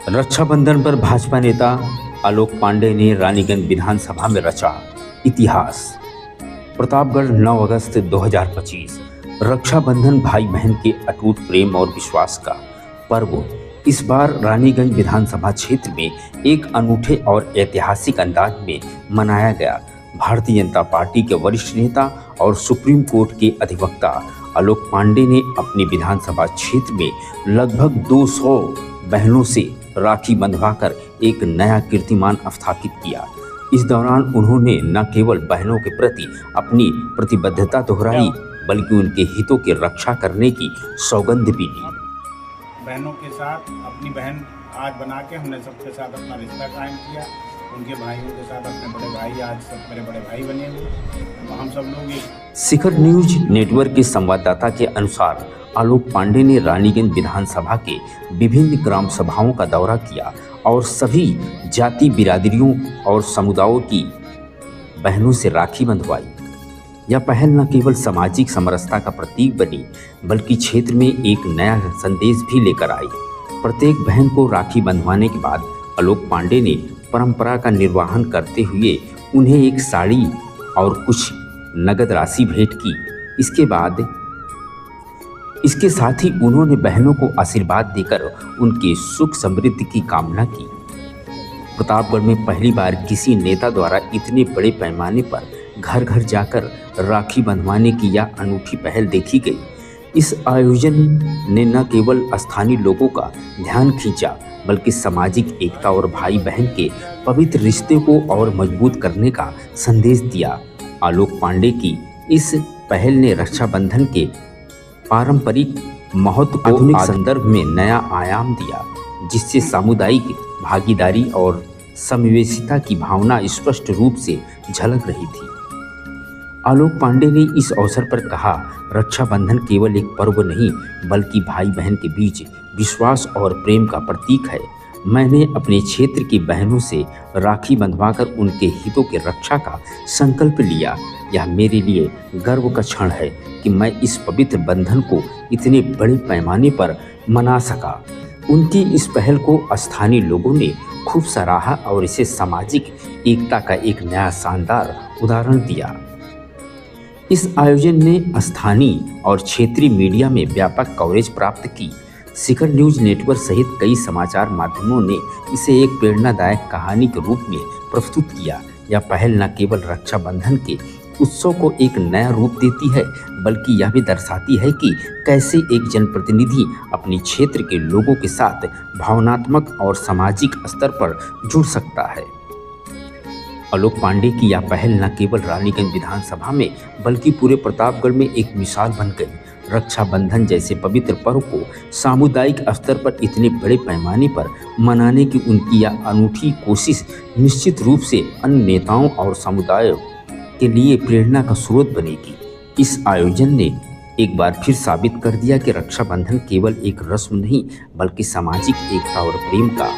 रक्षाबंधन पर भाजपा नेता आलोक पांडे ने रानीगंज विधानसभा में रचा इतिहास। प्रतापगढ़ 9 अगस्त 2025। रक्षाबंधन भाई बहन के अटूट प्रेम और विश्वास का पर्व इस बार रानीगंज विधानसभा क्षेत्र में एक अनूठे और ऐतिहासिक अंदाज में मनाया गया। भारतीय जनता पार्टी के वरिष्ठ नेता और सुप्रीम कोर्ट के अधिवक्ता आलोक पांडे ने अपने विधानसभा क्षेत्र में लगभग 200 बहनों से राखी बंधवाकर एक नया कीर्तिमान स्थापित किया। इस दौरान उन्होंने न केवल बहनों के प्रति अपनी प्रतिबद्धता दोहराई बल्कि उनके हितों की रक्षा करने की सौगंध भी ली। बहनों के साथ अपनी बहन आज बना के हमने सबके साथ अपना रिश्ता कायम किया। उनके भाइयों के साथ अपने बड़े भाई आज सब मेरे बड़े भाई बने हुए। हम सब लोग एक शिखर न्यूज नेटवर्क के संवाददाता के अनुसार आलोक पांडे ने रानीगंज विधानसभा के विभिन्न ग्राम सभाओं का दौरा किया और सभी जाति बिरादरियों और समुदायों की बहनों से राखी बंधवाई। यह पहल न केवल सामाजिक समरसता का प्रतीक बनी बल्कि क्षेत्र में एक नया संदेश भी लेकर आई। प्रत्येक बहन को राखी बंधवाने के बाद आलोक पांडे ने परंपरा का निर्वहन करते हुए उन्हें एक साड़ी और कुछ नगद राशि भेंट की। इसके साथ ही उन्होंने बहनों को आशीर्वाद देकर उनके सुख समृद्धि की कामना की। प्रतापगढ़ में पहली बार किसी नेता द्वारा इतने बड़े पैमाने पर घर घर जाकर राखी बंधवाने की यह अनूठी पहल देखी गई। इस आयोजन ने न केवल स्थानीय लोगों का ध्यान खींचा बल्कि सामाजिक एकता और भाई बहन के पवित्र रिश्ते को और मजबूत करने का संदेश दिया। आलोक पांडे की इस पहल ने रक्षाबंधन के पारंपरिक महत्व को आधुनिक संदर्भ में नया आयाम दिया, जिससे सामुदायिक भागीदारी और समावेशिता की भावना स्पष्ट रूप से झलक रही थी। आलोक पांडे ने इस अवसर पर कहा, रक्षाबंधन केवल एक पर्व नहीं बल्कि भाई बहन के बीच विश्वास और प्रेम का प्रतीक है। मैंने अपने क्षेत्र की बहनों से राखी बंधवाकर उनके हितों की रक्षा का संकल्प लिया। यह मेरे लिए गर्व का क्षण है कि मैं इस पवित्र बंधन को इतने बड़े पैमाने पर मना सका। उनकी इस पहल को स्थानीय लोगों ने खूब सराहा और इसे सामाजिक एकता का एक नया शानदार उदाहरण दिया। इस आयोजन ने स्थानीय और क्षेत्रीय मीडिया में व्यापक कवरेज प्राप्त की। शिखर न्यूज नेटवर्क सहित कई समाचार माध्यमों ने इसे एक प्रेरणादायक कहानी के रूप में प्रस्तुत किया। यह पहल न केवल रक्षाबंधन के उत्सव को एक नया रूप देती है बल्कि यह भी दर्शाती है कि कैसे एक जनप्रतिनिधि अपने क्षेत्र के लोगों के साथ भावनात्मक और सामाजिक स्तर पर जुड़ सकता है। आलोक पांडे की यह पहल न केवल रानीगंज विधानसभा में बल्कि पूरे प्रतापगढ़ में एक मिसाल बन गई। रक्षाबंधन जैसे पवित्र पर्व को सामुदायिक स्तर पर इतने बड़े पैमाने पर मनाने की उनकी यह अनूठी कोशिश निश्चित रूप से अन्य नेताओं और समुदायों के लिए प्रेरणा का स्रोत बनेगी। इस आयोजन ने एक बार फिर साबित कर दिया कि रक्षाबंधन केवल एक रस्म नहीं बल्कि सामाजिक एकता और प्रेम का